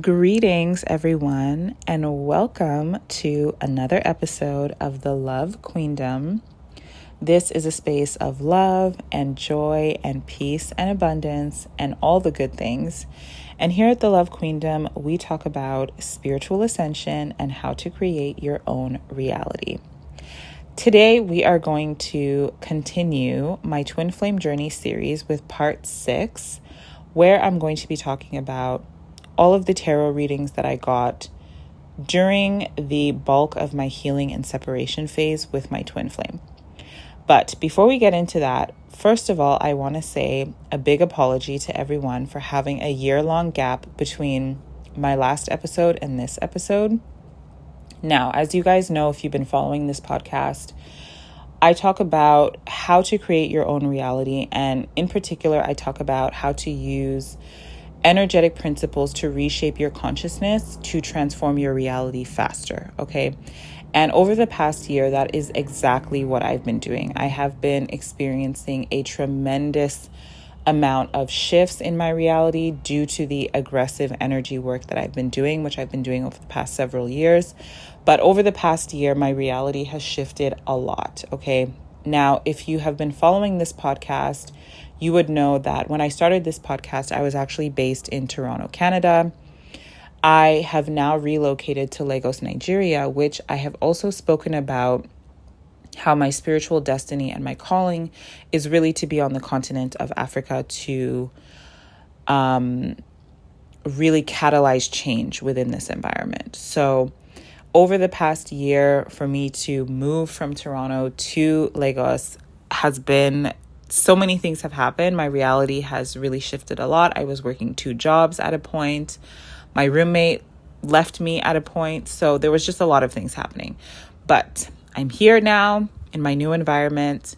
Greetings, everyone, and welcome to another episode of the Love Queendom. This is a space of love and joy and peace and abundance and all the good things. And here at the Love Queendom, we talk about spiritual ascension and how to create your own reality. Today, we are going to continue my Twin Flame Journey series with part 6, where I'm going to be talking about all of the tarot readings that I got during the bulk of my healing and separation phase with my twin flame. But before we get into that, first of all, I want to say a big apology to everyone for having a year-long gap between my last episode and this episode. Now, as you guys know, if you've been following this podcast, I talk about how to create your own reality. And in particular, I talk about how to use energetic principles to reshape your consciousness to transform your reality faster, okay? And over the past year, that is exactly what I've been doing. I have been experiencing a tremendous amount of shifts in my reality due to the aggressive energy work that I've been doing, which I've been doing over the past several years. But over the past year, my reality has shifted a lot, okay? Now, if you have been following this podcast, you would know that when I started this podcast, I was actually based in Toronto, Canada. I have now relocated to Lagos, Nigeria, which I have also spoken about how my spiritual destiny and my calling is really to be on the continent of Africa to really catalyze change within this environment. So over the past year, for me to move from Toronto to Lagos has been so many things have happened. My reality has really shifted a lot. I was working 2 jobs at a point. My roommate left me at a point. So there was just a lot of things happening. But I'm here now in my new environment.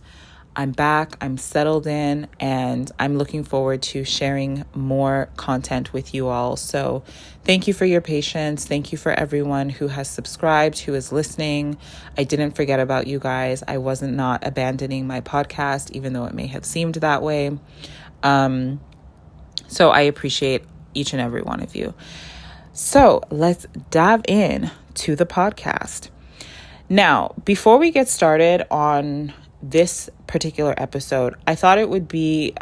I'm back, I'm settled in, and I'm looking forward to sharing more content with you all. So thank you for your patience. Thank you for everyone who has subscribed, who is listening. I didn't forget about you guys. I wasn't not abandoning my podcast, even though it may have seemed that way. So I appreciate each and every one of you. So let's dive in to the podcast. Now, before we get started on this particular episode, I thought it would be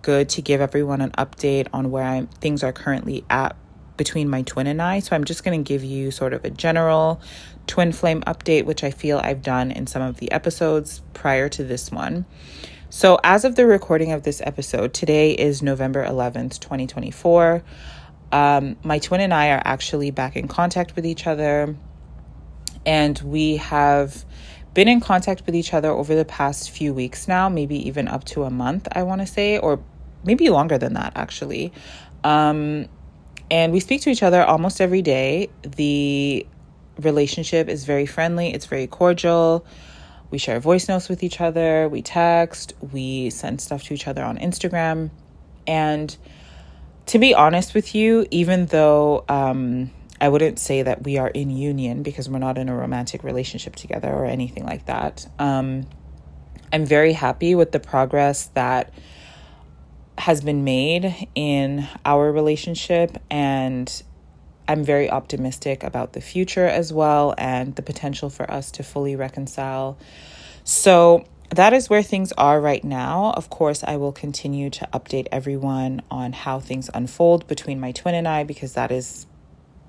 good to give everyone an update on where things are currently at between my twin and I. So I'm just going to give you sort of a general twin flame update, which I feel I've done in some of the episodes prior to this one. So as of the recording of this episode, today is November 11th, 2024. My twin and I are actually back in contact with each other, and we have been in contact with each other over the past few weeks now, maybe even up to a month, I want to say, or maybe longer than that, actually. And we speak to each other almost every day. The relationship is very friendly. It's very cordial. We share voice notes with each other. We text. We send stuff to each other on Instagram. And to be honest with you, even though I wouldn't say that we are in union because we're not in a romantic relationship together or anything like that. I'm very happy with the progress that has been made in our relationship, and I'm very optimistic about the future as well and the potential for us to fully reconcile. So that is where things are right now. Of course, I will continue to update everyone on how things unfold between my twin and I, because that is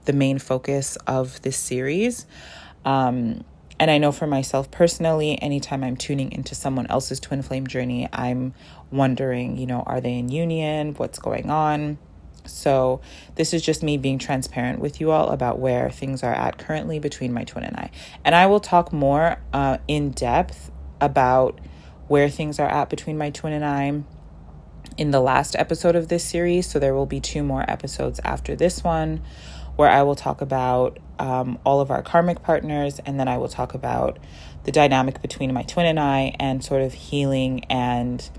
the main focus of this series. And I know for myself personally, anytime I'm tuning into someone else's twin flame journey, I'm wondering, are they in union? What's going on? So this is just me being transparent with you all about where things are at currently between my twin and I. And I will talk more in depth about where things are at between my twin and I in the last episode of this series. So there will be 2 more episodes after this one, where I will talk about all of our karmic partners, and then I will talk about the dynamic between my twin and I and sort of healing and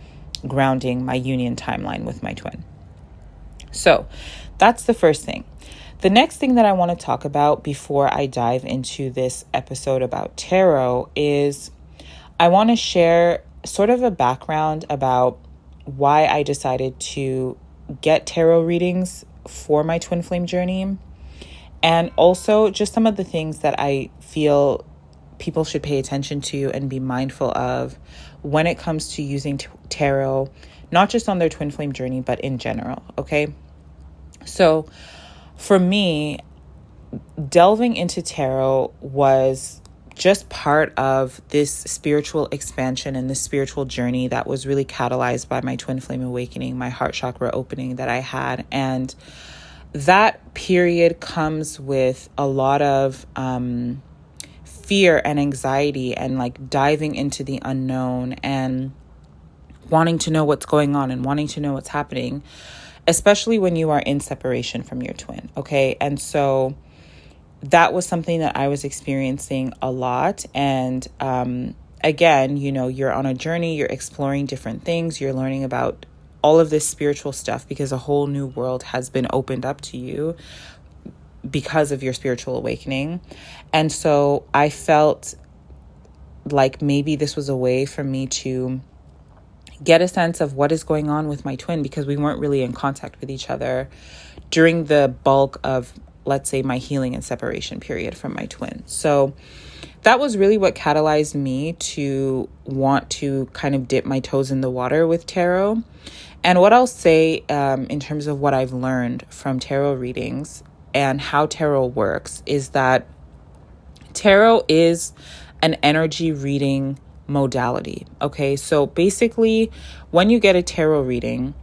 grounding my union timeline with my twin. So that's the first thing. The next thing that I want to talk about before I dive into this episode about tarot is I want to share sort of a background about why I decided to get tarot readings for my twin flame journey, and also just some of the things that I feel people should pay attention to and be mindful of when it comes to using tarot, not just on their twin flame journey, but in general. Okay. So for me, delving into tarot was just part of this spiritual expansion and this spiritual journey that was really catalyzed by my twin flame awakening, my heart chakra opening that I had. And that period comes with a lot of fear and anxiety and like diving into the unknown and wanting to know what's going on and wanting to know what's happening, especially when you are in separation from your twin. Okay. And so that was something that I was experiencing a lot. And again, you know, you're on a journey, you're exploring different things, you're learning about all of this spiritual stuff because a whole new world has been opened up to you because of your spiritual awakening. And so I felt like maybe this was a way for me to get a sense of what is going on with my twin, because we weren't really in contact with each other during the bulk of, let's say, my healing and separation period from my twin. So that was really what catalyzed me to want to kind of dip my toes in the water with tarot. And what I'll say in terms of what I've learned from tarot readings and how tarot works is that tarot is an energy reading modality. Okay, so basically, when you get a tarot reading,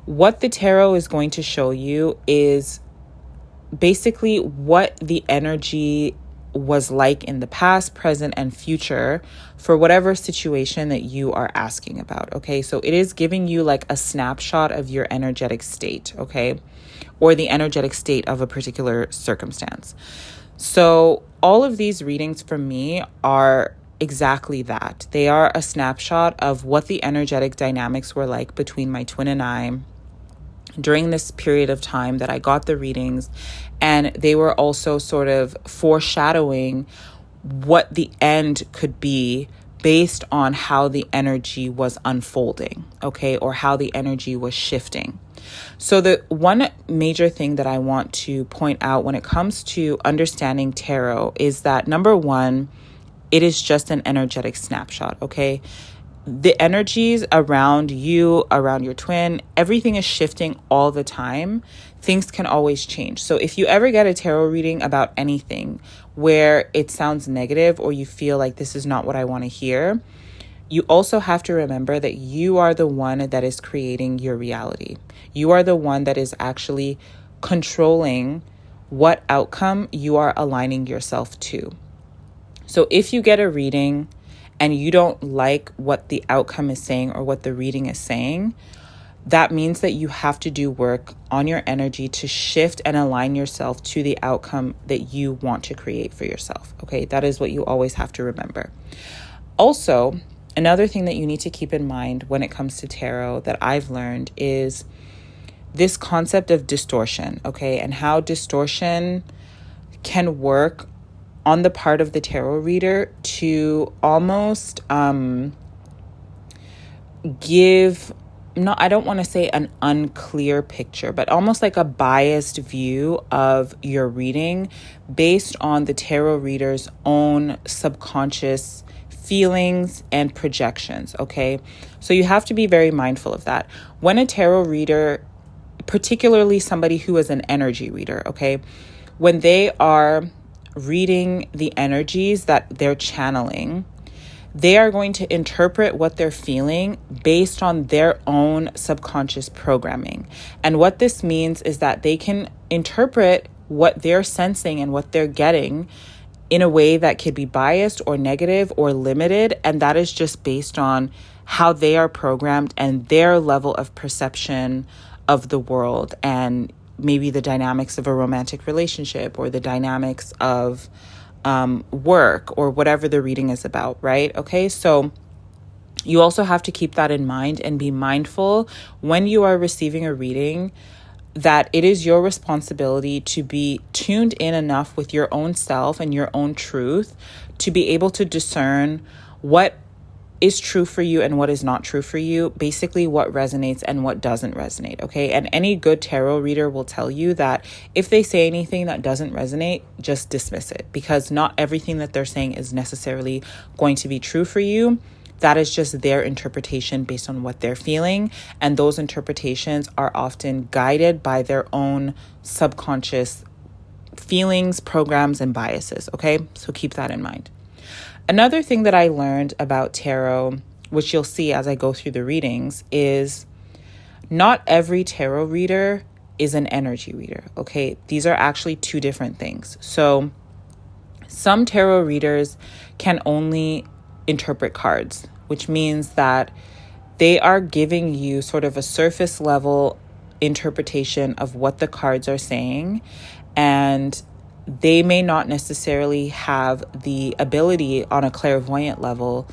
what the tarot is going to show you is basically what the energy was like in the past, present, and future for whatever situation that you are asking about. Okay, so it is giving you like a snapshot of your energetic state, okay, or the energetic state of a particular circumstance. So all of these readings for me are exactly that. They are a snapshot of what the energetic dynamics were like between my twin and I during this period of time that I got the readings. And they were also sort of foreshadowing what the end could be based on how the energy was unfolding, okay, or how the energy was shifting. So the one major thing that I want to point out when it comes to understanding tarot is that, number one, it is just an energetic snapshot, okay? The energies around you, around your twin, everything is shifting all the time. Things can always change. So if you ever get a tarot reading about anything where it sounds negative or you feel like this is not what I want to hear, you also have to remember that you are the one that is creating your reality. You are the one that is actually controlling what outcome you are aligning yourself to. So if you get a reading and you don't like what the outcome is saying or what the reading is saying, that means that you have to do work on your energy to shift and align yourself to the outcome that you want to create for yourself. Okay, that is what you always have to remember. Also, another thing that you need to keep in mind when it comes to tarot that I've learned is this concept of distortion, okay, and how distortion can work on the part of the tarot reader to almost give, no, I don't want to say an unclear picture, but almost like a biased view of your reading based on the tarot reader's own subconscious feelings and projections, okay? So you have to be very mindful of that. When a tarot reader, particularly somebody who is an energy reader, okay, when they are reading the energies that they're channeling, they are going to interpret what they're feeling based on their own subconscious programming. And what this means is that they can interpret what they're sensing and what they're getting in a way that could be biased or negative or limited. And that is just based on how they are programmed and their level of perception of the world, and maybe the dynamics of a romantic relationship or the dynamics of work or whatever the reading is about, right? Okay, so you also have to keep that in mind and be mindful when you are receiving a reading that it is your responsibility to be tuned in enough with your own self and your own truth to be able to discern what is true for you and what is not true for you, basically what resonates and what doesn't resonate, okay? And any good tarot reader will tell you that if they say anything that doesn't resonate, just dismiss it, because not everything that they're saying is necessarily going to be true for you. That is just their interpretation based on what they're feeling. And those interpretations are often guided by their own subconscious feelings, programs, and biases, okay? So keep that in mind. Another thing that I learned about tarot, which you'll see as I go through the readings, is not every tarot reader is an energy reader, okay? These are actually two different things. So some tarot readers can only interpret cards, which means that they are giving you sort of a surface level interpretation of what the cards are saying, and they may not necessarily have the ability on a clairvoyant level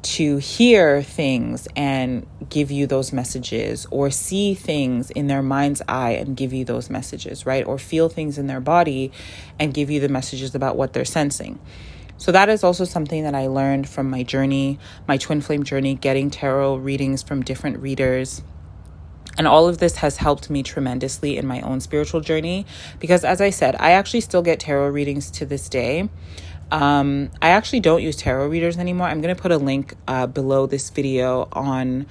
to hear things and give you those messages, or see things in their mind's eye and give you those messages, right? Or feel things in their body and give you the messages about what they're sensing. So that is also something that I learned from my journey, my twin flame journey, getting tarot readings from different readers. And all of this has helped me tremendously in my own spiritual journey, because as I said, I actually still get tarot readings to this day. I actually don't use tarot readers anymore. I'm going to put a link below this video on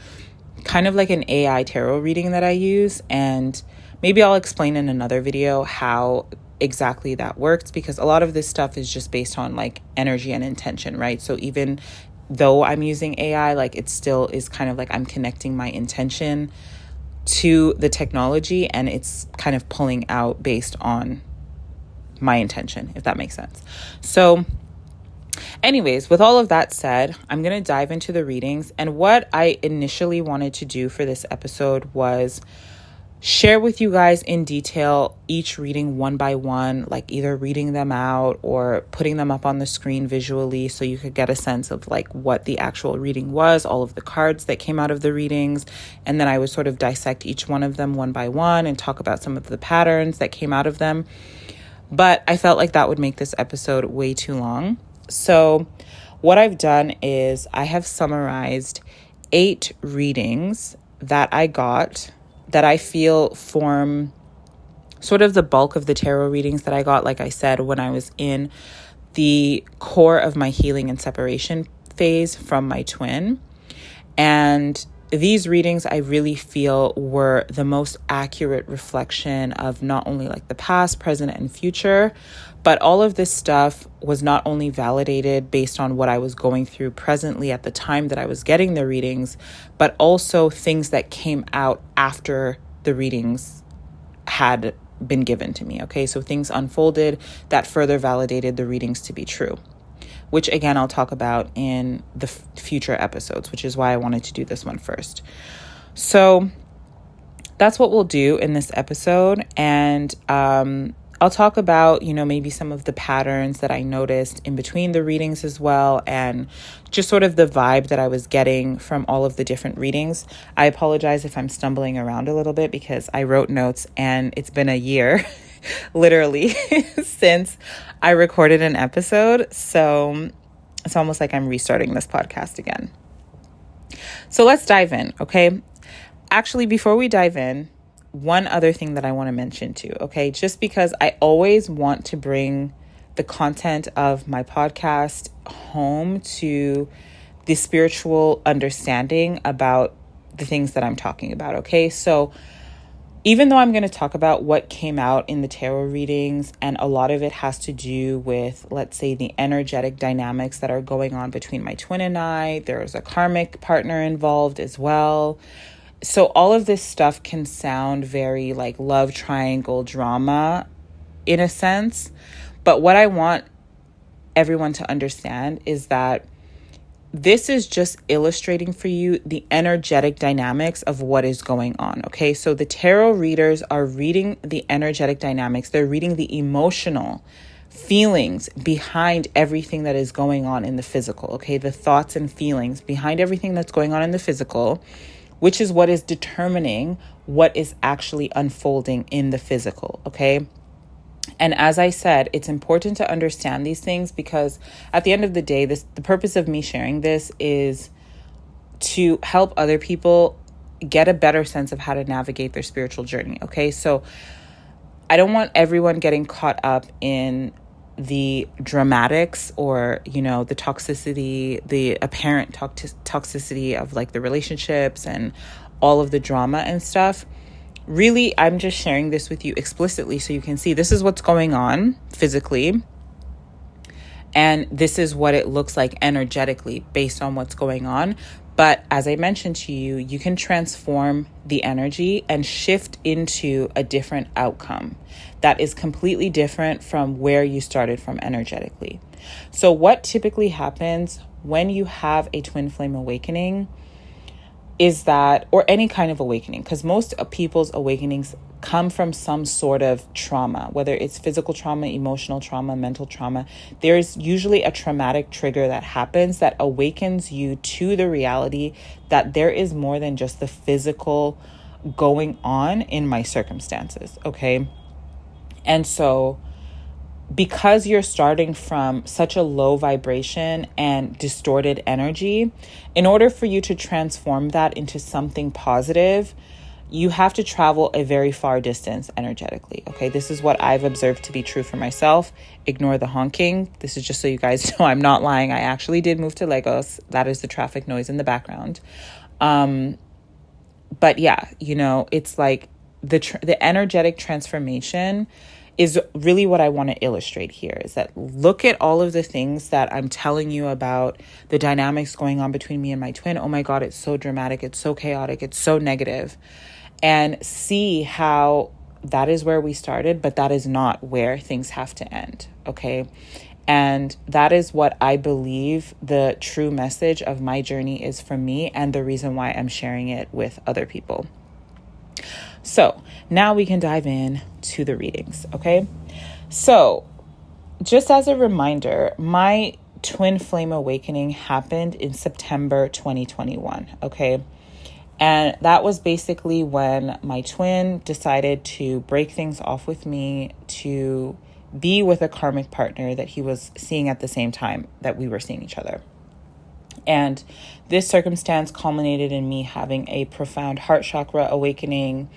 kind of like an AI tarot reading that I use. And maybe I'll explain in another video how exactly that works, because a lot of this stuff is just based on like energy and intention, right? So even though I'm using AI, like it still is kind of like I'm connecting my intention to the technology, and it's kind of pulling out based on my intention, if that makes sense. So anyways, with all of that said, I'm going to dive into the readings. And what I initially wanted to do for this episode was share with you guys in detail each reading one by one, like either reading them out or putting them up on the screen visually so you could get a sense of like what the actual reading was, all of the cards that came out of the readings. And then I would sort of dissect each one of them one by one and talk about some of the patterns that came out of them. But I felt like that would make this episode way too long. So what I've done is I have summarized 8 readings that I got that I feel form sort of the bulk of the tarot readings that I got, like I said, when I was in the core of my healing and separation phase from my twin. And these readings I really feel were the most accurate reflection of not only like the past, present, and future, but all of this stuff was not only validated based on what I was going through presently at the time that I was getting the readings, but also things that came out after the readings had been given to me. Okay, so things unfolded that further validated the readings to be true, which again, I'll talk about in the future episodes, which is why I wanted to do this one first. So that's what we'll do in this episode. And I'll talk about, maybe some of the patterns that I noticed in between the readings as well, and just sort of the vibe that I was getting from all of the different readings. I apologize if I'm stumbling around a little bit because I wrote notes and it's been a year, literally, since I recorded an episode. So it's almost like I'm restarting this podcast again. So let's dive in, okay? Actually, before we dive in, one other thing that I want to mention too, okay? Just because I always want to bring the content of my podcast home to the spiritual understanding about the things that I'm talking about, okay? So even though I'm going to talk about what came out in the tarot readings, and a lot of it has to do with, let's say, the energetic dynamics that are going on between my twin and I, there's a karmic partner involved as well. So all of this stuff can sound very like love triangle drama in a sense. But what I want everyone to understand is that this is just illustrating for you the energetic dynamics of what is going on, okay? So the tarot readers are reading the energetic dynamics. They're reading the emotional feelings behind everything that is going on in the physical, okay? The thoughts and feelings behind everything that's going on in the physical, which is what is determining what is actually unfolding in the physical, okay? And as I said, it's important to understand these things because at the end of the day, the purpose of me sharing this is to help other people get a better sense of how to navigate their spiritual journey. Okay, so I don't want everyone getting caught up in the dramatics or, the toxicity, the apparent toxicity of like the relationships and all of the drama and stuff. Really, I'm just sharing this with you explicitly so you can see this is what's going on physically. And this is what it looks like energetically based on what's going on. But as I mentioned to you, you can transform the energy and shift into a different outcome that is completely different from where you started from energetically. So what typically happens when you have a twin flame awakening is that, or any kind of awakening, because most people's awakenings come from some sort of trauma, whether it's physical trauma, emotional trauma, mental trauma. There's usually a traumatic trigger that happens that awakens you to the reality that there is more than just the physical going on in my circumstances, okay? And so because you're starting from such a low vibration and distorted energy, in order for you to transform that into something positive, you have to travel a very far distance energetically. Okay, this is what I've observed to be true for myself. Ignore the honking. This is just so you guys know I'm not lying. I actually did move to Lagos. That is the traffic noise in the background. But yeah, it's like the energetic transformation is really what I want to illustrate here, is that look at all of the things that I'm telling you about the dynamics going on between me and my twin. Oh my God, it's so dramatic. It's so chaotic. It's so negative. And see how that is where we started, but that is not where things have to end. Okay. And that is what I believe the true message of my journey is for me, and the reason why I'm sharing it with other people. So now we can dive in to the readings, okay? So just as a reminder, my twin flame awakening happened in September 2021, okay? And that was basically when my twin decided to break things off with me to be with a karmic partner that he was seeing at the same time that we were seeing each other. And this circumstance culminated in me having a profound heart chakra awakening,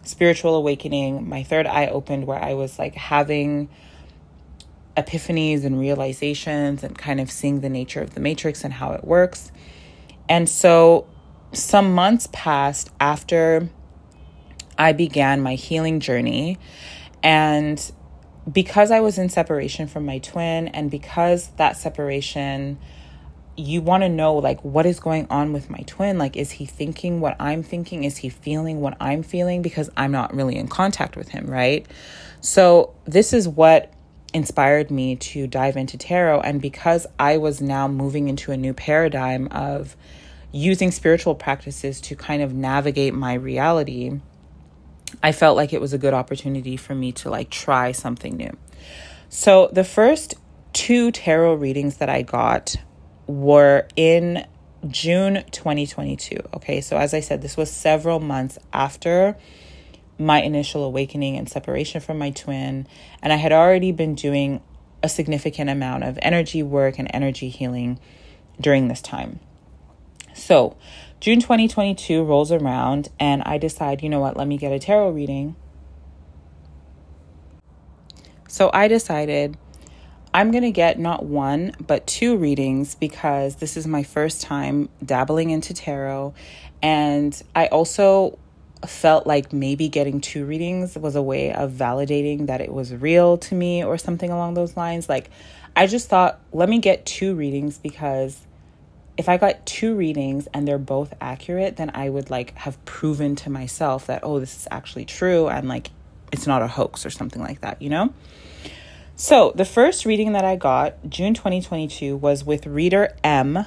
spiritual awakening. My third eye opened, where I was like having epiphanies and realizations and kind of seeing the nature of the matrix and how it works. And so some months passed after I began my healing journey, and because I was in separation from my twin, and because that separation, you want to know, like, what is going on with my twin? Like, is he thinking what I'm thinking? Is he feeling what I'm feeling? Because I'm not really in contact with him, right? So this is what inspired me to dive into tarot. And because I was now moving into a new paradigm of using spiritual practices to kind of navigate my reality, I felt like it was a good opportunity for me to like try something new. So the first 2 tarot readings that I got were in June 2022. Okay, so as I said, this was several months after my initial awakening and separation from my twin, and I had already been doing a significant amount of energy work and energy healing during this time. So June 2022 rolls around, and I decide, you know what, let me get a tarot reading. So I decided I'm going to get not 1, but 2 readings, because this is my first time dabbling into tarot. And I also felt like maybe getting 2 readings was a way of validating that it was real to me or something along those lines. Like, I just thought, let me get 2 readings, because if I got 2 readings and they're both accurate, then I would like have proven to myself that, oh, this is actually true, and like it's not a hoax or something like that, you know? So the first reading that I got, June 2022, was with reader M.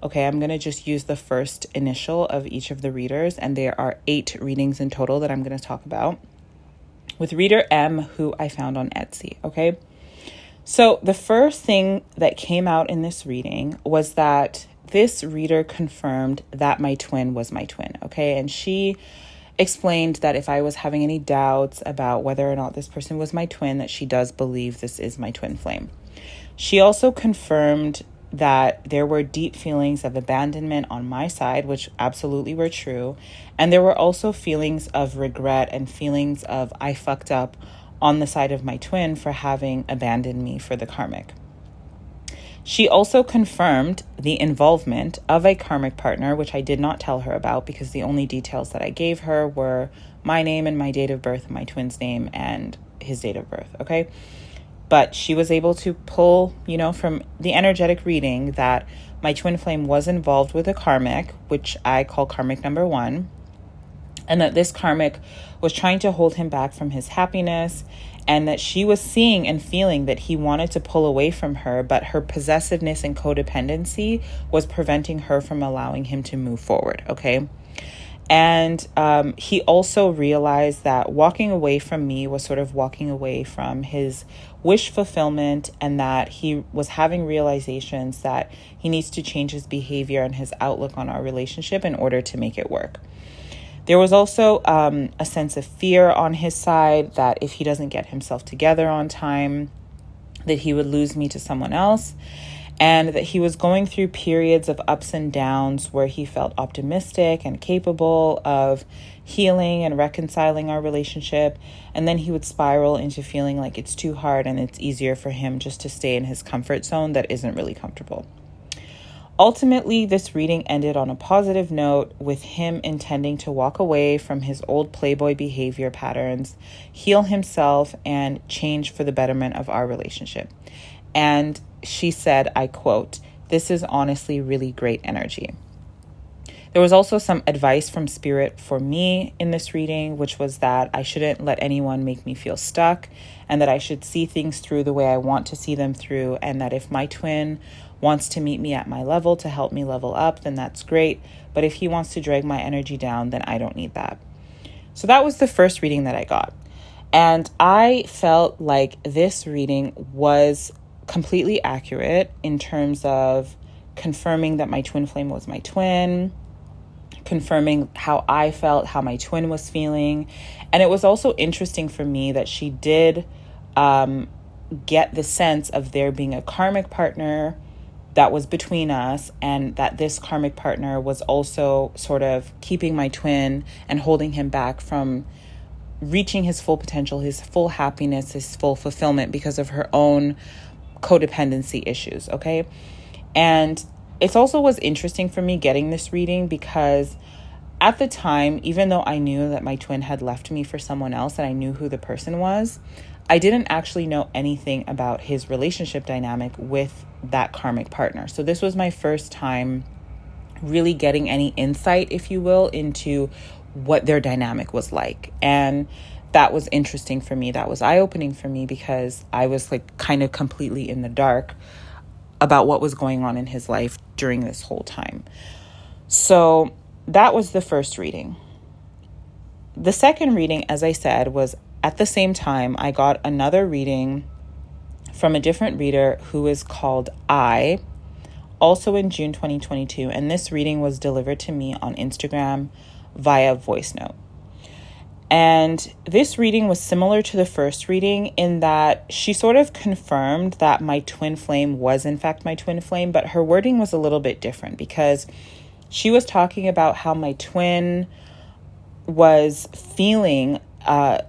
Okay, I'm going to just use the first initial of each of the readers, and there are 8 readings in total that I'm going to talk about. With reader M, who I found on Etsy, okay? So the first thing that came out in this reading was that this reader confirmed that my twin was my twin, okay? And she explained that if I was having any doubts about whether or not this person was my twin, that she does believe this is my twin flame. She also confirmed that there were deep feelings of abandonment on my side, which absolutely were true. And there were also feelings of regret and feelings of I fucked up on the side of my twin for having abandoned me for the karmic. She also confirmed the involvement of a karmic partner, which I did not tell her about because the only details that I gave her were my name and my date of birth, my twin's name and his date of birth, okay? But she was able to pull, from the energetic reading that my twin flame was involved with a karmic, which I call karmic number 1, and that this karmic was trying to hold him back from his happiness, and that she was seeing and feeling that he wanted to pull away from her, but her possessiveness and codependency was preventing her from allowing him to move forward, okay? And he also realized that walking away from me was sort of walking away from his wish fulfillment, and that he was having realizations that he needs to change his behavior and his outlook on our relationship in order to make it work. There was also a sense of fear on his side that if he doesn't get himself together on time, that he would lose me to someone else. And that he was going through periods of ups and downs where he felt optimistic and capable of healing and reconciling our relationship. And then he would spiral into feeling like it's too hard and it's easier for him just to stay in his comfort zone that isn't really comfortable. Ultimately, this reading ended on a positive note with him intending to walk away from his old playboy behavior patterns, heal himself, and change for the betterment of our relationship. And she said, I quote, "This is honestly really great energy." There was also some advice from Spirit for me in this reading, which was that I shouldn't let anyone make me feel stuck, and that I should see things through the way I want to see them through, and that if my twin wants to meet me at my level to help me level up, then that's great. But if he wants to drag my energy down, then I don't need that. So that was the first reading that I got. And I felt like this reading was completely accurate in terms of confirming that my twin flame was my twin, confirming how I felt, how my twin was feeling. And it was also interesting for me that she did get the sense of there being a karmic partner that was between us, and that this karmic partner was also sort of keeping my twin and holding him back from reaching his full potential, his full happiness, his full fulfillment because of her own codependency issues, okay? And it also was interesting for me getting this reading because at the time, even though I knew that my twin had left me for someone else and I knew who the person was, I didn't actually know anything about his relationship dynamic with that karmic partner. So this was my first time really getting any insight, if you will, into what their dynamic was like. And that was interesting for me. That was eye-opening for me because I was like kind of completely in the dark about what was going on in his life during this whole time. So that was the first reading. The second reading, as I said, was at the same time I got another reading from a different reader who is called I, also in June 2022. And this reading was delivered to me on Instagram via voice note. And this reading was similar to the first reading in that she sort of confirmed that my twin flame was in fact my twin flame, but her wording was a little bit different because she was talking about how my twin was feeling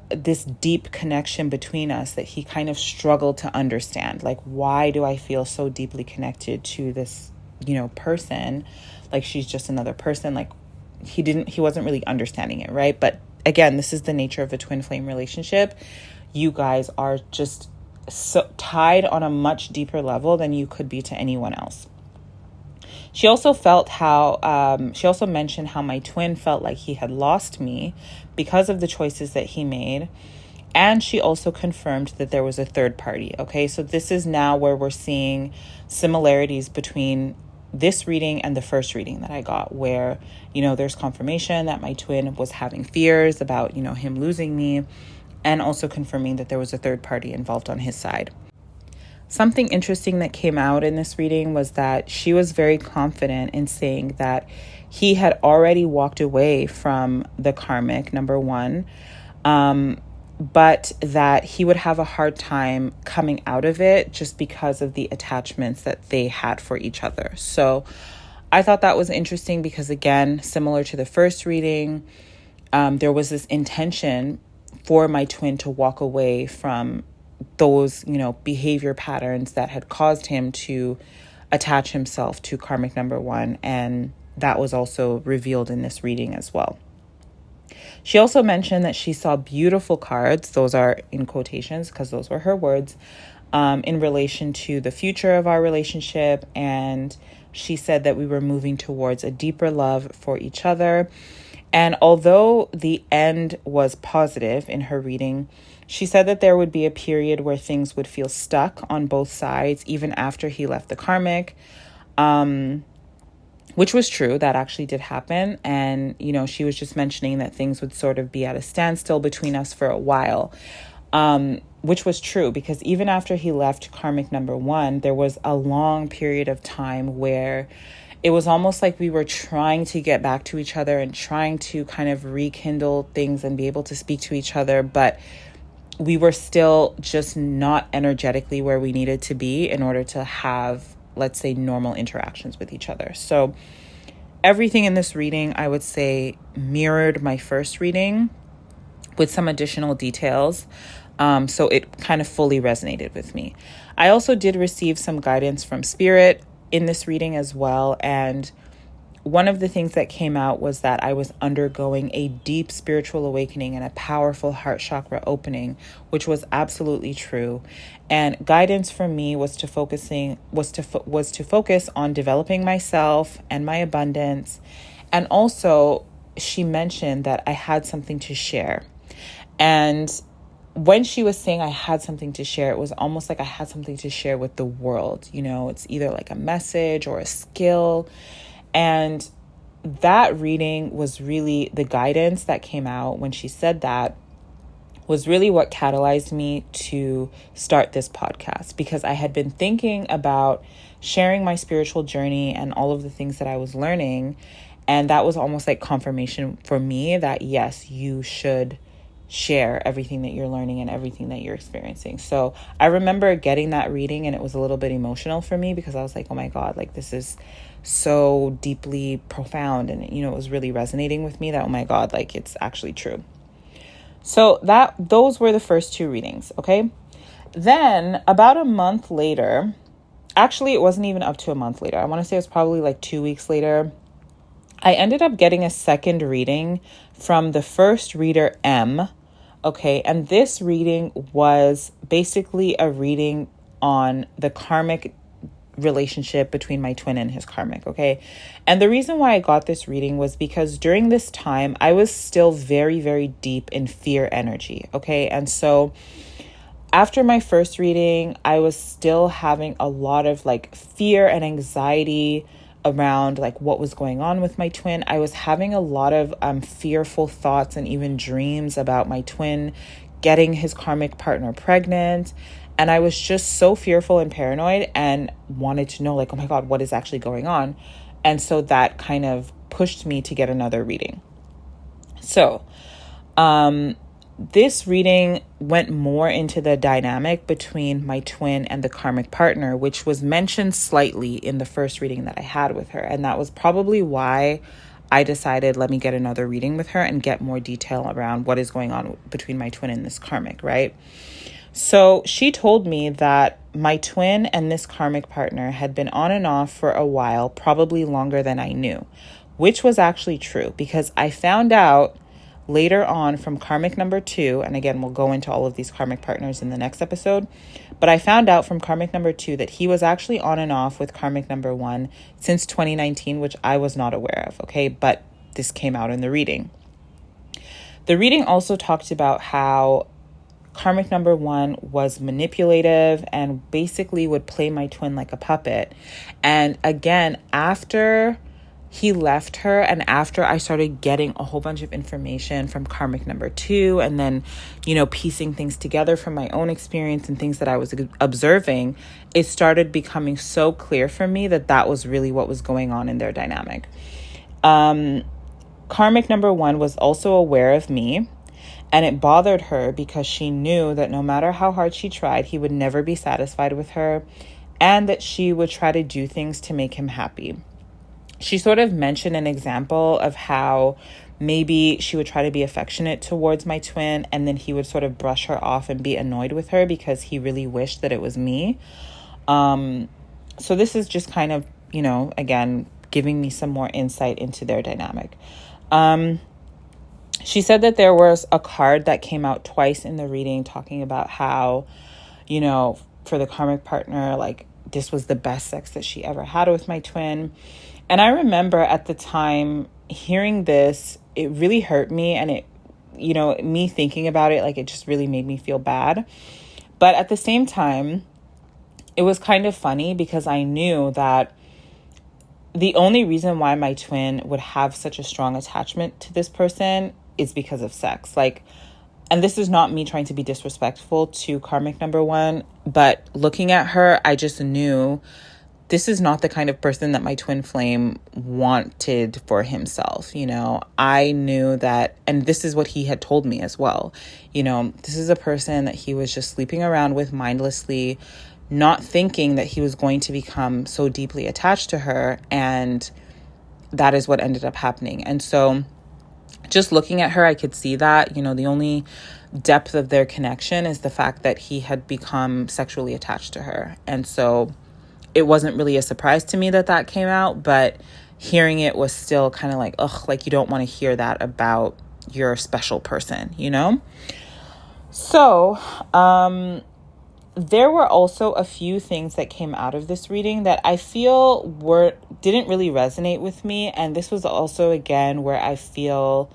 this deep connection between us that he kind of struggled to understand. Like, why do I feel so deeply connected to this, person? Like, she's just another person. Like, he wasn't really understanding it, right? But again, this is the nature of a twin flame relationship. You guys are just so tied on a much deeper level than you could be to anyone else. She also mentioned how my twin felt like he had lost me because of the choices that he made. And she also confirmed that there was a third party. Okay, so this is now where we're seeing similarities between this reading and the first reading that I got, where, there's confirmation that my twin was having fears about, him losing me, and also confirming that there was a third party involved on his side. Something interesting that came out in this reading was that she was very confident in saying that he had already walked away from the karmic, number one, but that he would have a hard time coming out of it just because of the attachments that they had for each other. So I thought that was interesting because, again, similar to the first reading, there was this intention for my twin to walk away from those, behavior patterns that had caused him to attach himself to karmic number 1. And that was also revealed in this reading as well. She also mentioned that she saw beautiful cards. Those are in quotations because those were her words, in relation to the future of our relationship. And she said that we were moving towards a deeper love for each other. And although the end was positive in her reading, she said that there would be a period where things would feel stuck on both sides, even after he left the karmic, which was true. That actually did happen. And, she was just mentioning that things would sort of be at a standstill between us for a while, which was true because even after he left karmic number 1, there was a long period of time where it was almost like we were trying to get back to each other and trying to kind of rekindle things and be able to speak to each other. But we were still just not energetically where we needed to be in order to have, let's say, normal interactions with each other. So everything in this reading, I would say, mirrored my first reading with some additional details. So it kind of fully resonated with me. I also did receive some guidance from Spirit in this reading as well. And one of the things that came out was that I was undergoing a deep spiritual awakening and a powerful heart chakra opening, which was absolutely true. And guidance for me was to focus on developing myself and my abundance. And also, she mentioned that I had something to share. And when she was saying I had something to share, it was almost like I had something to share with the world. It's either like a message or a skill. And that reading was really the guidance that came out when she said that was really what catalyzed me to start this podcast, because I had been thinking about sharing my spiritual journey and all of the things that I was learning. And that was almost like confirmation for me that, yes, you should share everything that you're learning and everything that you're experiencing. So I remember getting that reading and it was a little bit emotional for me because I was like, oh my God, like this is so deeply profound. And, it was really resonating with me that, oh my God, like it's actually true. So those were the first 2 readings. Okay. Then about a month later, actually, it wasn't even up to a month later. I want to say it was probably like 2 weeks later. I ended up getting a second reading from the first reader, M. Okay, and this reading was basically a reading on the karmic relationship between my twin and his karmic, okay? And the reason why I got this reading was because during this time, I was still very, very deep in fear energy, okay? And so after my first reading, I was still having a lot of like fear and anxiety around like what was going on with my twin. I was having a lot of fearful thoughts and even dreams about my twin getting his karmic partner pregnant. And I was just so fearful and paranoid and wanted to know like, oh my God, what is actually going on? And so that kind of pushed me to get another reading. So this reading went more into the dynamic between my twin and the karmic partner, which was mentioned slightly in the first reading that I had with her. And that was probably why I decided, let me get another reading with her and get more detail around what is going on between my twin and this karmic, right? So she told me that my twin and this karmic partner had been on and off for a while, probably longer than I knew, which was actually true because I found out later on from karmic number 2, and again, we'll go into all of these karmic partners in the next episode, but I found out from karmic number 2 that he was actually on and off with karmic number 1 since 2019, which I was not aware of, okay? But this came out in the reading. The reading also talked about how karmic number 1 was manipulative and basically would play my twin like a puppet. And again, after he left her and after I started getting a whole bunch of information from karmic number 2 and then, piecing things together from my own experience and things that I was observing, it started becoming so clear for me that that was really what was going on in their dynamic. Karmic number 1 was also aware of me. And it bothered her because she knew that no matter how hard she tried, he would never be satisfied with her, and that she would try to do things to make him happy. She sort of mentioned an example of how maybe she would try to be affectionate towards my twin, and then he would sort of brush her off and be annoyed with her because he really wished that it was me. So this is just kind of, again, giving me some more insight into their dynamic. She said that there was a card that came out twice in the reading talking about how, for the karmic partner, like, this was the best sex that she ever had with my twin. And I remember at the time hearing this, it really hurt me. And it, me thinking about it, like, it just really made me feel bad. But at the same time, it was kind of funny because I knew that the only reason why my twin would have such a strong attachment to this person is because of sex. Like, and this is not me trying to be disrespectful to karmic number one, but looking at her, I just knew this is not the kind of person that my twin flame wanted for himself. I knew that, and this is what he had told me as well. This is a person that he was just sleeping around with mindlessly, not thinking that he was going to become so deeply attached to her. And that is what ended up happening. And so just looking at her, I could see that, the only depth of their connection is the fact that he had become sexually attached to her. And so it wasn't really a surprise to me that came out, but hearing it was still kind of like, ugh, like, you don't want to hear that about your special person, So, there were also a few things that came out of this reading that I feel didn't really resonate with me. And this was also, again, where I feel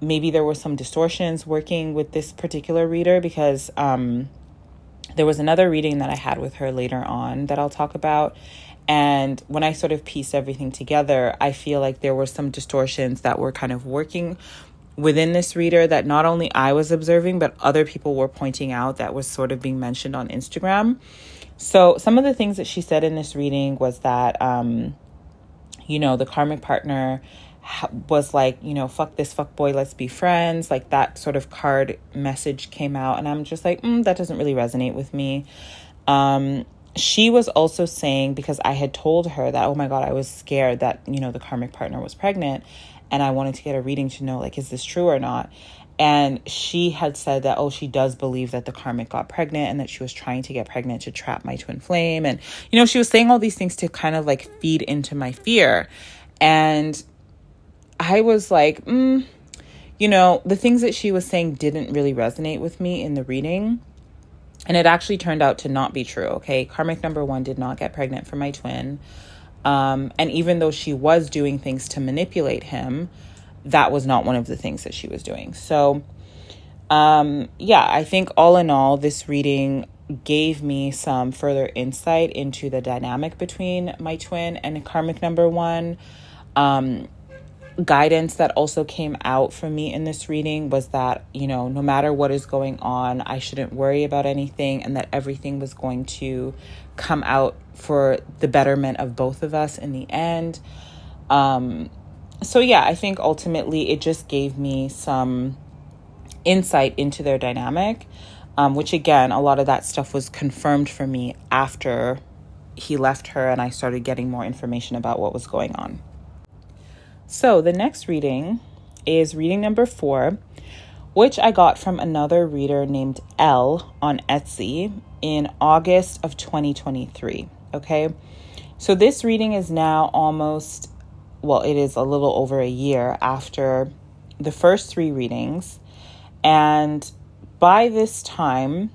maybe there were some distortions working with this particular reader, because there was another reading that I had with her later on that I'll talk about. And when I sort of pieced everything together, I feel like there were some distortions that were kind of working within this reader that not only I was observing, but other people were pointing out that was sort of being mentioned on Instagram. So some of the things that she said in this reading was that, the karmic partner was like, fuck this fuck boy, let's be friends. Like, that sort of card message came out. And I'm just like, that doesn't really resonate with me. She was also saying, because I had told her that, oh my God, I was scared that, the karmic partner was pregnant. And I wanted to get a reading to know, like, is this true or not? And she had said that, she does believe that the karmic got pregnant and that she was trying to get pregnant to trap my twin flame. And, she was saying all these things to kind of like feed into my fear. And I was like, the things that she was saying didn't really resonate with me in the reading. And it actually turned out to not be true. Okay. Karmic number one did not get pregnant for my twin. And even though she was doing things to manipulate him, that was not one of the things that she was doing. So, I think all in all, this reading gave me some further insight into the dynamic between my twin and karmic number one. Guidance that also came out for me in this reading was that, no matter what is going on, I shouldn't worry about anything, and that everything was going to come out for the betterment of both of us in the end. I think ultimately it just gave me some insight into their dynamic, which again, a lot of that stuff was confirmed for me after he left her and I started getting more information about what was going on. So the next reading is reading number 4, which I got from another reader named Elle on Etsy in August of 2023. Okay. So this reading is now it is a little over a year after the first 3 readings. And by this time,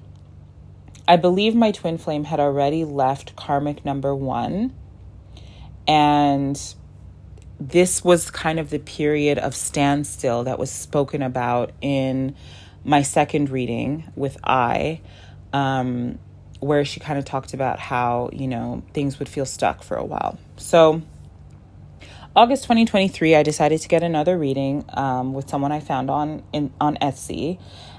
I believe my twin flame had already left karmic number 1. And this was kind of the period of standstill that was spoken about in my second reading with where she kind of talked about how, things would feel stuck for a while. So August 2023, I decided to get another reading with someone I found on Etsy.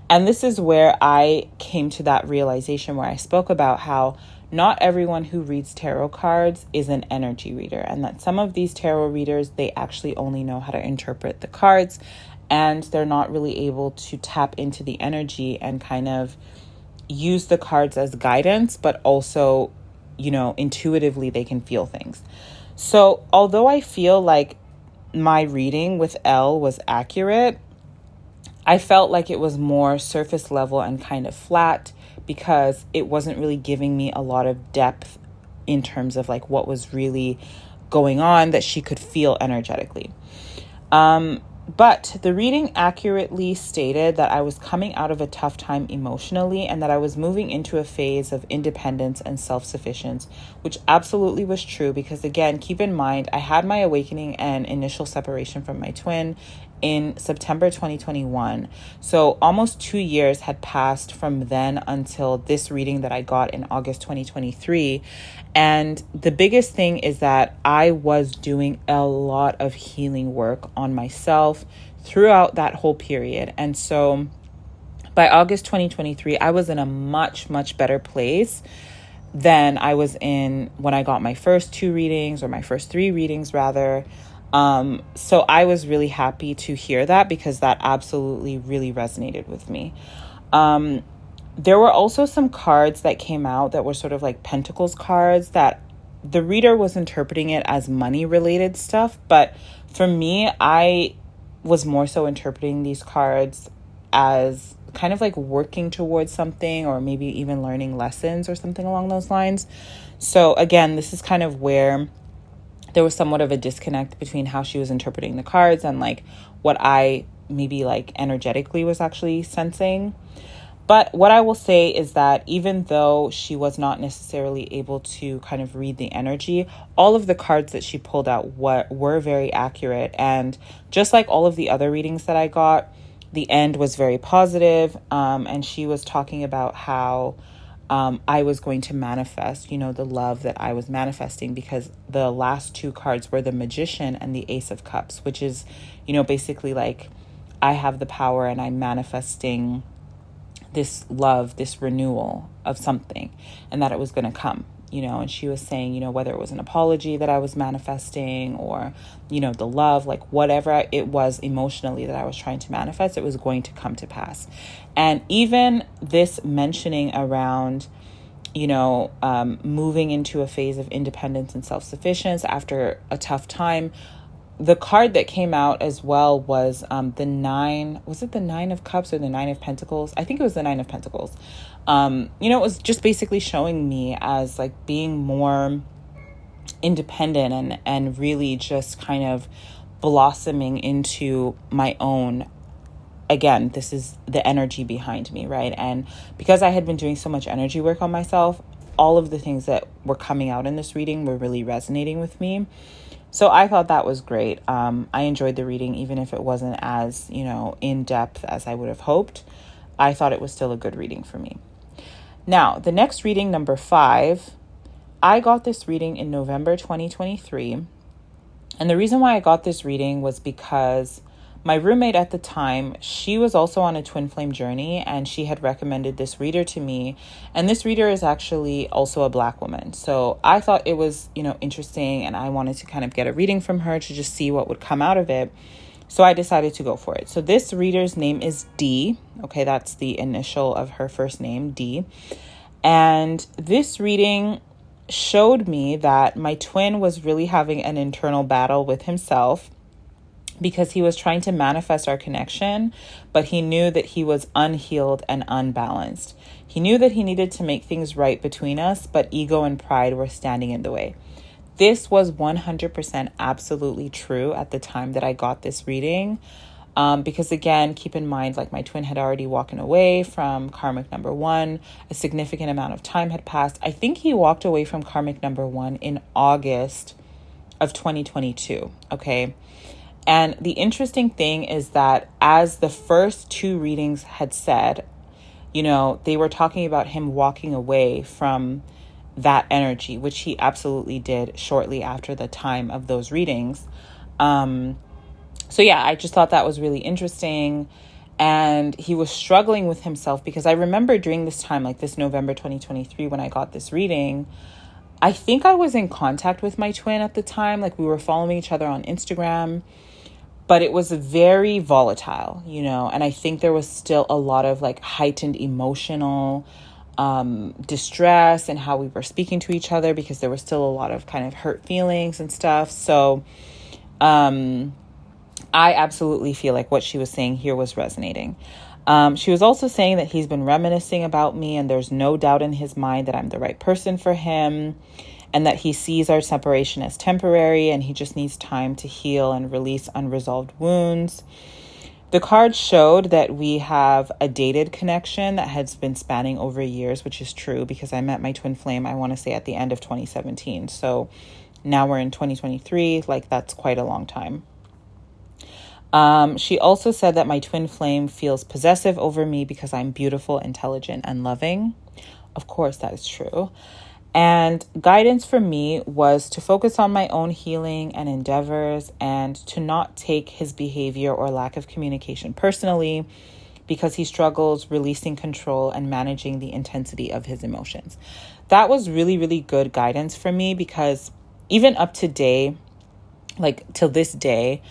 And this is where I came to that realization where I spoke about how not everyone who reads tarot cards is an energy reader, and that some of these tarot readers, they actually only know how to interpret the cards and they're not really able to tap into the energy and kind of use the cards as guidance, but also, intuitively they can feel things. So although I feel like my reading with Elle was accurate, I felt like it was more surface level and kind of flat because it wasn't really giving me a lot of depth in terms of like what was really going on that she could feel energetically. But the reading accurately stated that I was coming out of a tough time emotionally and that I was moving into a phase of independence and self-sufficiency, which absolutely was true because, again, keep in mind, I had my awakening and initial separation from my twin in September 2021. So almost 2 years had passed from then until this reading that I got in August 2023. And the biggest thing is that I was doing a lot of healing work on myself throughout that whole period. And so by August 2023, I was in a much, much better place than I was in when I got my first 2 readings, or my first 3 readings rather. So I was really happy to hear that because that absolutely really resonated with me. There were also some cards that came out that were sort of like Pentacles cards that the reader was interpreting it as money related stuff. But for me, I was more so interpreting these cards as kind of like working towards something, or maybe even learning lessons or something along those lines. So again, this is kind of where there was somewhat of a disconnect between how she was interpreting the cards and like what I maybe like energetically was actually sensing. But what I will say is that even though she was not necessarily able to kind of read the energy, all of the cards that she pulled out were very accurate. And just like all of the other readings that I got, the end was very positive. And she was talking about how I was going to manifest, the love that I was manifesting, because the last 2 cards were the Magician and the Ace of Cups, which is, basically like I have the power and I'm manifesting this love, this renewal of something, and that it was going to come, and she was saying, whether it was an apology that I was manifesting or, the love, like whatever it was emotionally that I was trying to manifest, it was going to come to pass. And even this mentioning around, moving into a phase of independence and self-sufficiency after a tough time, the card that came out as well was the 9, was it the 9 of Cups or the 9 of Pentacles? I think it was the 9 of Pentacles. It was just basically showing me as like being more independent and really just kind of blossoming into my own. Again, this is the energy behind me, right? And because I had been doing so much energy work on myself, all of the things that were coming out in this reading were really resonating with me. So I thought that was great. I enjoyed the reading, even if it wasn't as, in depth as I would have hoped. I thought it was still a good reading for me. Now, the next reading, number 5, I got this reading in November 2023. And the reason why I got this reading was because my roommate at the time, she was also on a twin flame journey, and she had recommended this reader to me. And this reader is actually also a Black woman. So I thought it was, interesting, and I wanted to kind of get a reading from her to just see what would come out of it. So I decided to go for it. So this reader's name is D. Okay, that's the initial of her first name, D. And this reading showed me that my twin was really having an internal battle with himself, because he was trying to manifest our connection, but he knew that he was unhealed and unbalanced. He knew that he needed to make things right between us, but ego and pride were standing in the way. This was 100% absolutely true at the time that I got this reading. Because again, keep in mind, like my twin had already walked away from karmic number 1. A significant amount of time had passed. I think he walked away from karmic number 1 in August of 2022. Okay. And the interesting thing is that as the first 2 readings had said, they were talking about him walking away from that energy, which he absolutely did shortly after the time of those readings. So yeah, I just thought that was really interesting. And he was struggling with himself, because I remember during this time, like this November 2023, when I got this reading, I think I was in contact with my twin at the time. Like we were following each other on Instagram. but it was very volatile, and I think there was still a lot of like heightened emotional distress and how we were speaking to each other, because there was still a lot of kind of hurt feelings and stuff. So I absolutely feel like what she was saying here was resonating. She was also saying that he's been reminiscing about me, and there's no doubt in his mind that I'm the right person for him, and that he sees our separation as temporary, and he just needs time to heal and release unresolved wounds. The card showed that we have a dated connection that has been spanning over years, which is true, because I met my twin flame, I want to say, at the end of 2017. So now we're in 2023, like that's quite a long time. She also said that my twin flame feels possessive over me because I'm beautiful, intelligent, and loving. Of course, that is true. And guidance for me was to focus on my own healing and endeavors, and to not take his behavior or lack of communication personally, because he struggles releasing control and managing the intensity of his emotions. That was really, really good guidance for me, because even up to day, like till this day,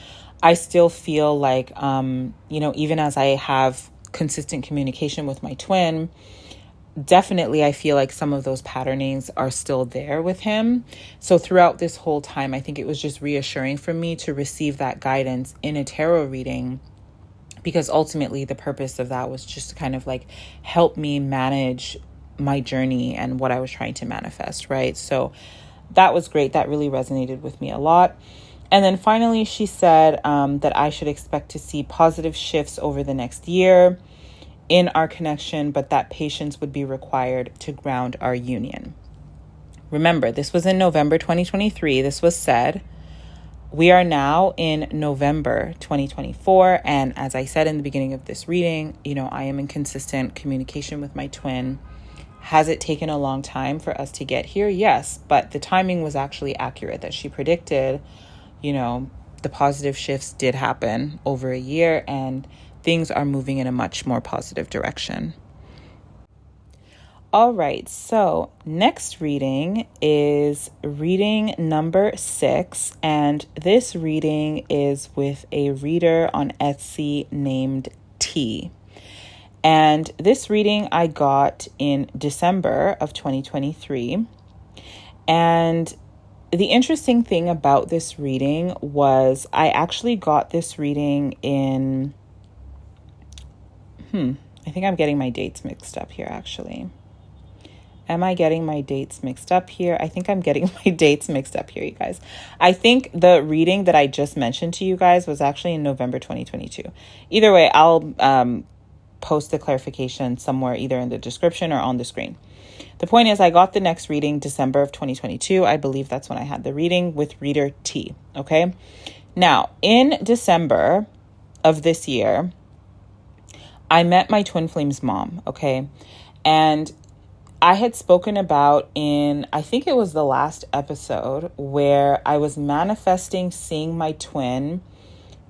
I still feel like, even as I have consistent communication with my twin, definitely I feel like some of those patternings are still there with him. So throughout this whole time, I think it was just reassuring for me to receive that guidance in a tarot reading, because ultimately the purpose of that was just to kind of like help me manage my journey and what I was trying to manifest, right? So that was great. That really resonated with me a lot. And then finally, she said that I should expect to see positive shifts over the next year in our connection, but that patience would be required to ground our union. Remember, this was in November 2023. This was said. We are now in November 2024. And as I said in the beginning of this reading, I am in consistent communication with my twin. Has it taken a long time for us to get here? Yes, but the timing was actually accurate that she predicted. The positive shifts did happen over a year, and things are moving in a much more positive direction. All right, so next reading is reading number 6, and this reading is with a reader on Etsy named T. And this reading I got in December of 2023. And the interesting thing about this reading was I actually got this reading in, I think I'm getting my dates mixed up here, actually. Am I getting my dates mixed up here? I think I'm getting my dates mixed up here, you guys. I think the reading that I just mentioned to you guys was actually in November 2022. Either way, I'll post the clarification somewhere, either in the description or on the screen. The point is, I got the next reading December of 2022. I believe that's when I had the reading with reader T. Okay. Now, in December of this year, I met my twin flame's mom. Okay. And I had spoken about I think it was the last episode, where I was manifesting seeing my twin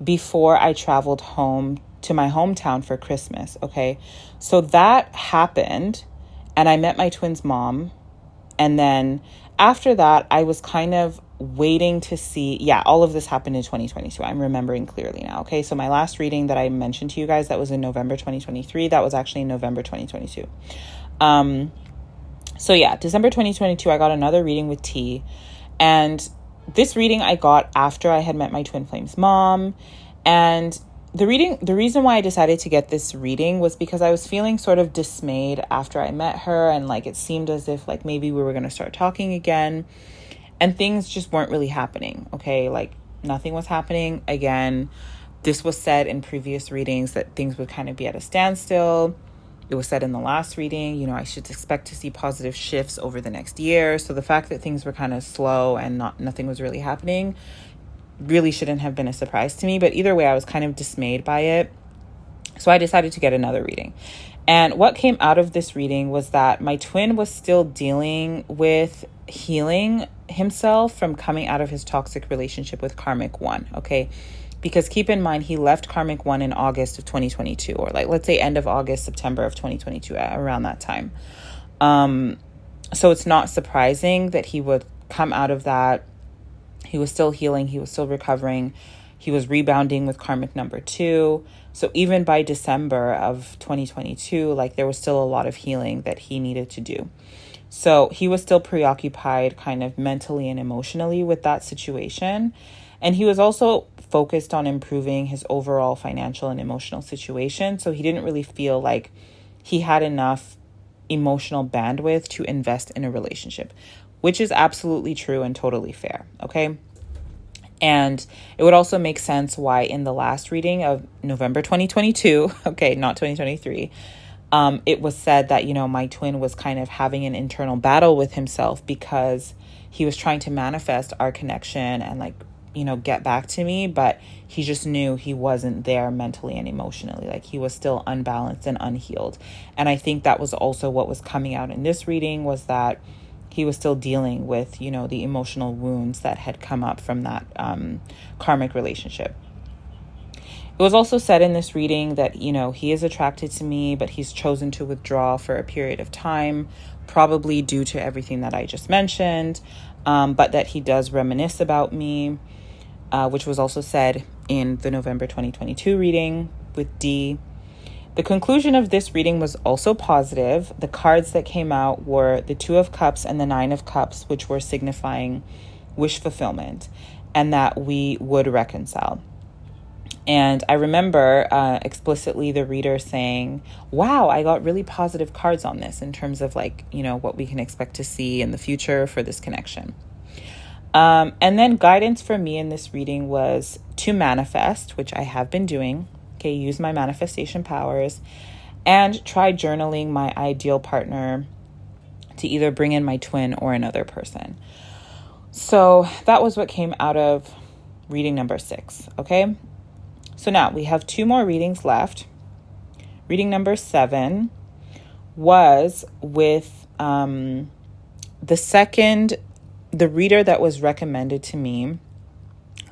before I traveled home to my hometown for Christmas. Okay. So that happened. And I met my twin's mom. And then after that, I was kind of waiting to see. Yeah, all of this happened in 2022. I'm remembering clearly now. Okay, so my last reading that I mentioned to you guys, that was in November 2023. That was actually in November 2022. So yeah, December 2022, I got another reading with T. And this reading I got after I had met my twin flame's mom. And the reason why I decided to get this reading was because I was feeling sort of dismayed after I met her, and like it seemed as if like maybe we were going to start talking again, and things just weren't really happening. Okay, like nothing was happening. Again, this was said in previous readings that things would kind of be at a standstill. It was said in the last reading, I should expect to see positive shifts over the next year. So the fact that things were kind of slow and nothing was really happening really shouldn't have been a surprise to me. But either way, I was kind of dismayed by it. So I decided to get another reading. And what came out of this reading was that my twin was still dealing with healing himself from coming out of his toxic relationship with Karmic One. Okay. Because keep in mind, he left Karmic One in August of 2022, or like, let's say end of August, September of 2022, around that time. So it's not surprising that he would come out of that. He was still healing. He was still recovering. He was rebounding with karmic number 2. So even by December of 2022, like there was still a lot of healing that he needed to do. So he was still preoccupied kind of mentally and emotionally with that situation. And he was also focused on improving his overall financial and emotional situation. So he didn't really feel like he had enough emotional bandwidth to invest in a relationship, which is absolutely true and totally fair. Okay. And it would also make sense why in the last reading of November 2022, okay, not 2023, it was said that, you know, my twin was kind of having an internal battle with himself because he was trying to manifest our connection and like, you know, get back to me, but he just knew he wasn't there mentally and emotionally. Like he was still unbalanced and unhealed. And I think that was also what was coming out in this reading, was that he was still dealing with, you know, the emotional wounds that had come up from that karmic relationship. It was also said in this reading that, you know, he is attracted to me, but he's chosen to withdraw for a period of time, probably due to everything that I just mentioned, but that he does reminisce about me, which was also said in the November 2022 reading with D. The conclusion of this reading was also positive. The cards that came out were the 2 of Cups and the 9 of Cups, which were signifying wish fulfillment and that we would reconcile. And I remember explicitly the reader saying, wow, I got really positive cards on this in terms of like, you know, what we can expect to see in the future for this connection. And then guidance for me in this reading was to manifest, which I have been doing. Okay, use my manifestation powers and try journaling my ideal partner to either bring in my twin or another person. So that was what came out of reading number 6. Okay. So now we have 2 more readings left. Reading number 7 was with the reader that was recommended to me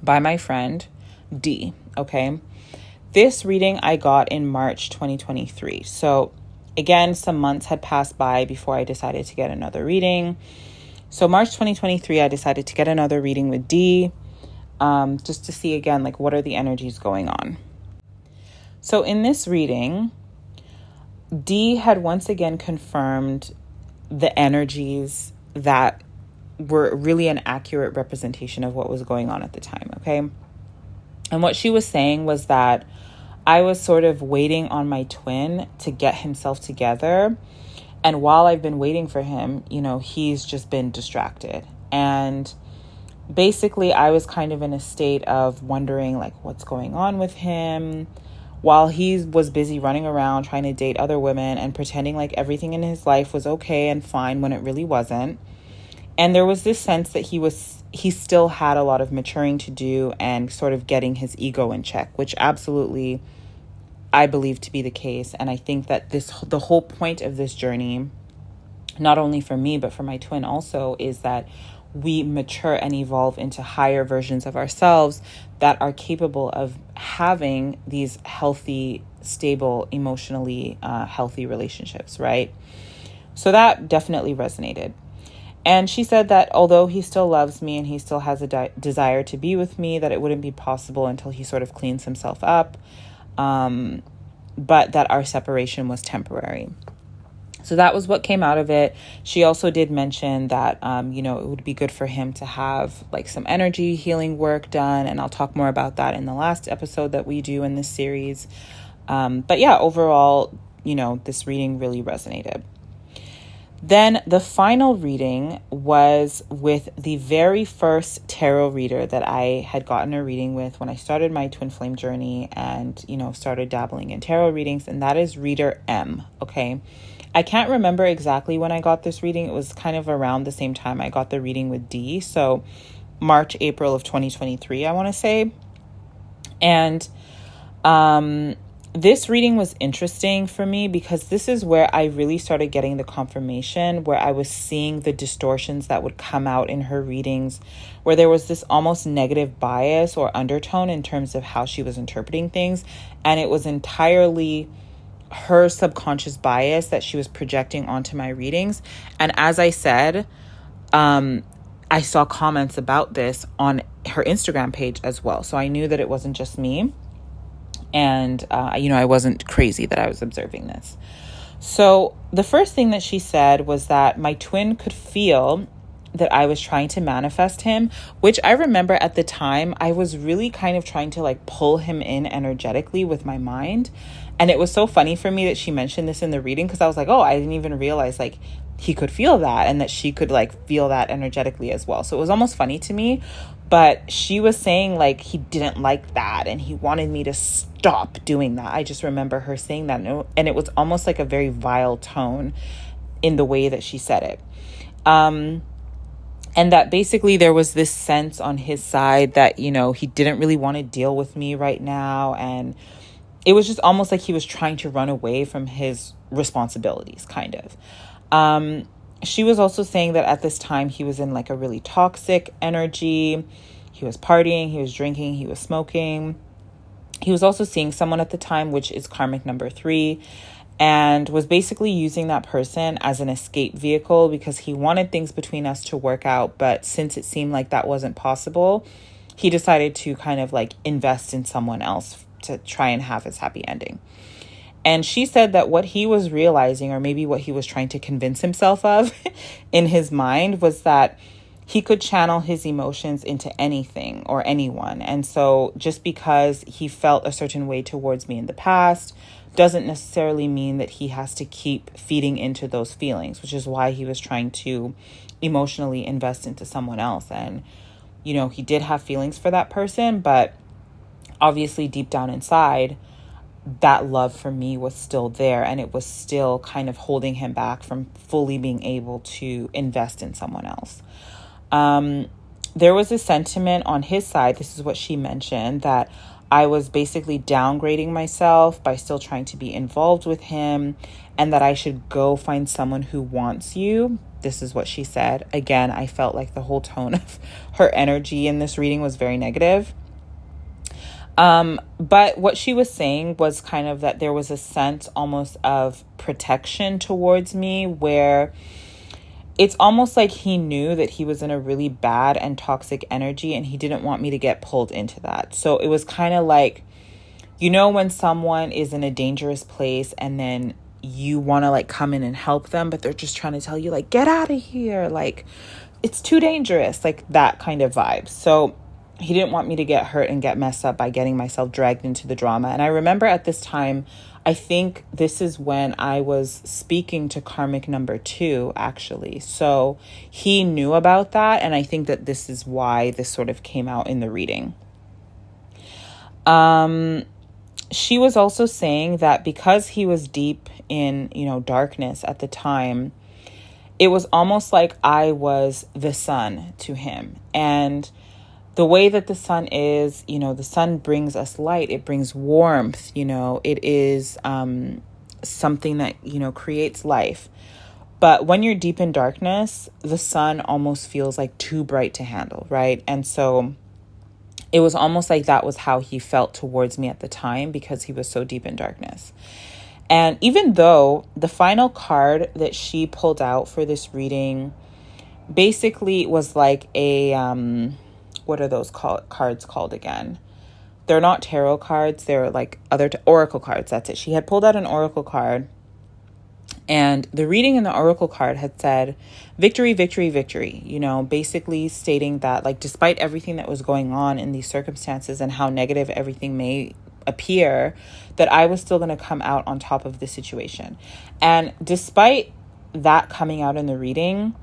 by my friend D. Okay. This reading I got in March 2023. So again, some months had passed by before I decided to get another reading. So March 2023, I decided to get another reading with D, just to see again, like what are the energies going on. So in this reading, D had once again confirmed the energies that were really an accurate representation of what was going on at the time. Okay. And what she was saying was that I was sort of waiting on my twin to get himself together. And while I've been waiting for him, you know, he's just been distracted. And basically, I was kind of in a state of wondering, like, what's going on with him, while he was busy running around trying to date other women and pretending like everything in his life was okay and fine when it really wasn't. And there was this sense that he still had a lot of maturing to do and sort of getting his ego in check, which absolutely I believe to be the case. And I think that the whole point of this journey, not only for me, but for my twin also, is that we mature and evolve into higher versions of ourselves that are capable of having these healthy, stable, emotionally healthy relationships, right? So that definitely resonated. And she said that although he still loves me and he still has a desire to be with me, that it wouldn't be possible until he sort of cleans himself up, but that our separation was temporary. So that was what came out of it. She also did mention that, you know, it would be good for him to have like some energy healing work done. And I'll talk more about that in the last episode that we do in this series. But yeah, overall, you know, this reading really resonated. Then the final reading was with the very first tarot reader that I had gotten a reading with when I started my twin flame journey and, you know, started dabbling in tarot readings. And that is reader M. Okay. I can't remember exactly when I got this reading. It was kind of around the same time I got the reading with D. So March, April of 2023, I want to say. And this reading was interesting for me because this is where I really started getting the confirmation, where I was seeing the distortions that would come out in her readings, where there was this almost negative bias or undertone in terms of how she was interpreting things. And it was entirely her subconscious bias that she was projecting onto my readings. And as I said, I saw comments about this on her Instagram page as well. So I knew that it wasn't just me. And, I wasn't crazy that I was observing this. So the first thing that she said was that my twin could feel that I was trying to manifest him, which I remember at the time, I was really kind of trying to like pull him in energetically with my mind. And it was so funny for me that she mentioned this in the reading, because I was like, oh, I didn't even realize like he could feel that, and that she could like feel that energetically as well. So it was almost funny to me. But she was saying like he didn't like that and he wanted me to stop doing that. I just remember her saying that. And it was almost like a very vile tone in the way that she said it. And that basically there was this sense on his side that, he didn't really want to deal with me right now. And it was just almost like he was trying to run away from his responsibilities, kind of. She was also saying that at this time he was in like a really toxic energy. He was partying, he was drinking, he was smoking. He was also seeing someone at the time, which is karmic number 3, and was basically using that person as an escape vehicle because he wanted things between us to work out. But since it seemed like that wasn't possible, he decided to kind of like invest in someone else to try and have his happy ending. And she said that what he was realizing, or maybe what he was trying to convince himself of in his mind, was that he could channel his emotions into anything or anyone. And so just because he felt a certain way towards me in the past doesn't necessarily mean that he has to keep feeding into those feelings, which is why he was trying to emotionally invest into someone else. And, he did have feelings for that person, but obviously deep down inside, that love for me was still there, and it was still kind of holding him back from fully being able to invest in someone else. There was a sentiment on his side, this is what she mentioned, that I was basically downgrading myself by still trying to be involved with him, and that I should go find someone who wants you. This is what she said. Again, I felt like the whole tone of her energy in this reading was very negative. But what she was saying was kind of that there was a sense almost of protection towards me, where it's almost like he knew that he was in a really bad and toxic energy and he didn't want me to get pulled into that. So it was kind of like, when someone is in a dangerous place and then you want to like come in and help them, but they're just trying to tell you like, get out of here. Like, it's too dangerous, like that kind of vibe. So he didn't want me to get hurt and get messed up by getting myself dragged into the drama. And I remember at this time, I think this is when I was speaking to karmic number 2, actually. So he knew about that. And I think that this is why this sort of came out in the reading. She was also saying that because he was deep in, darkness at the time, it was almost like I was the sun to him. And the way that the sun is, the sun brings us light. It brings warmth. It is something that, creates life. But when you're deep in darkness, the sun almost feels like too bright to handle, right? And so it was almost like that was how he felt towards me at the time, because he was so deep in darkness. And even though the final card that she pulled out for this reading basically was like a... what are those cards called again? They're not tarot cards. They're like other oracle cards. That's it. She had pulled out an oracle card, and the reading in the oracle card had said, victory, victory, victory, basically stating that like, despite everything that was going on in these circumstances and how negative everything may appear, that I was still going to come out on top of the situation. And despite that coming out in the reading,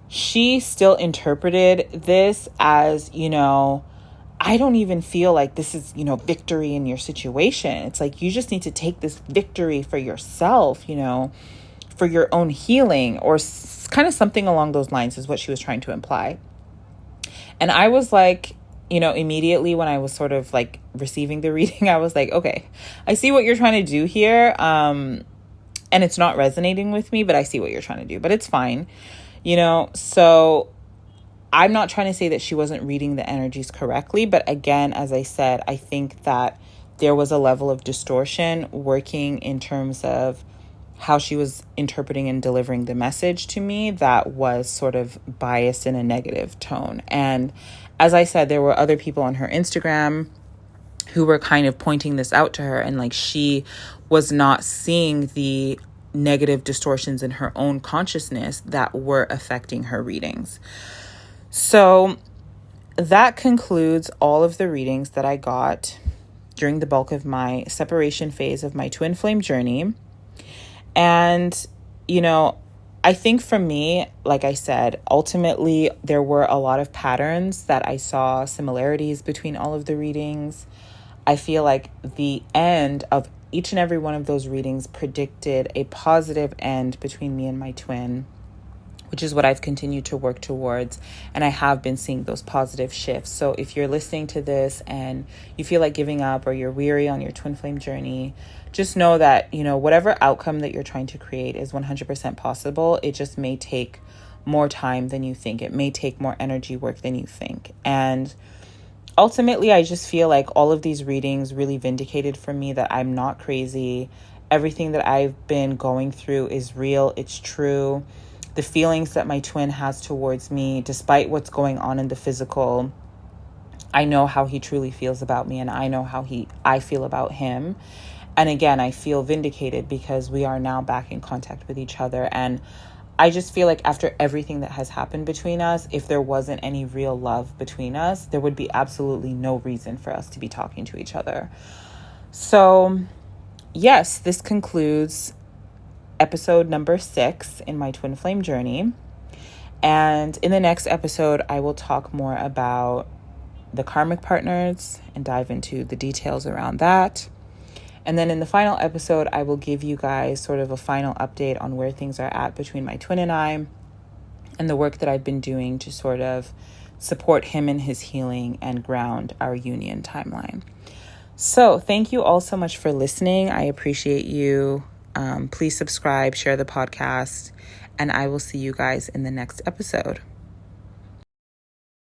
she still interpreted this as, I don't even feel like this is, victory in your situation. It's like, you just need to take this victory for yourself, for your own healing, or kind of something along those lines is what she was trying to imply. And I was like, immediately when I was sort of like receiving the reading, I was like, okay, I see what you're trying to do here. And it's not resonating with me, but I see what you're trying to do, but it's fine. So I'm not trying to say that she wasn't reading the energies correctly. But again, as I said, I think that there was a level of distortion working in terms of how she was interpreting and delivering the message to me that was sort of biased in a negative tone. And as I said, there were other people on her Instagram who were kind of pointing this out to her, and like she was not seeing the negative distortions in her own consciousness that were affecting her readings. So that concludes all of the readings that I got during the bulk of my separation phase of my twin flame journey. And, I think for me, like I said, ultimately there were a lot of patterns that I saw similarities between all of the readings. I feel like the end of each and every one of those readings predicted a positive end between me and my twin, which is what I've continued to work towards. And I have been seeing those positive shifts. So if you're listening to this and you feel like giving up or you're weary on your twin flame journey, just know that, whatever outcome that you're trying to create is 100% possible. It just may take more time than you think. It may take more energy work than you think. And ultimately, I just feel like all of these readings really vindicated for me that I'm not crazy. Everything that I've been going through is real. It's true. The feelings that my twin has towards me, despite what's going on in the physical, I know how he truly feels about me, and I know how I feel about him. And again, I feel vindicated because we are now back in contact with each other. And I just feel like after everything that has happened between us, if there wasn't any real love between us, there would be absolutely no reason for us to be talking to each other. So yes, this concludes episode number 6 in my twin flame journey. And in the next episode, I will talk more about the karmic partners and dive into the details around that. And then in the final episode, I will give you guys sort of a final update on where things are at between my twin and I, and the work that I've been doing to sort of support him in his healing and ground our union timeline. So thank you all so much for listening. I appreciate you. Please subscribe, share the podcast, and I will see you guys in the next episode.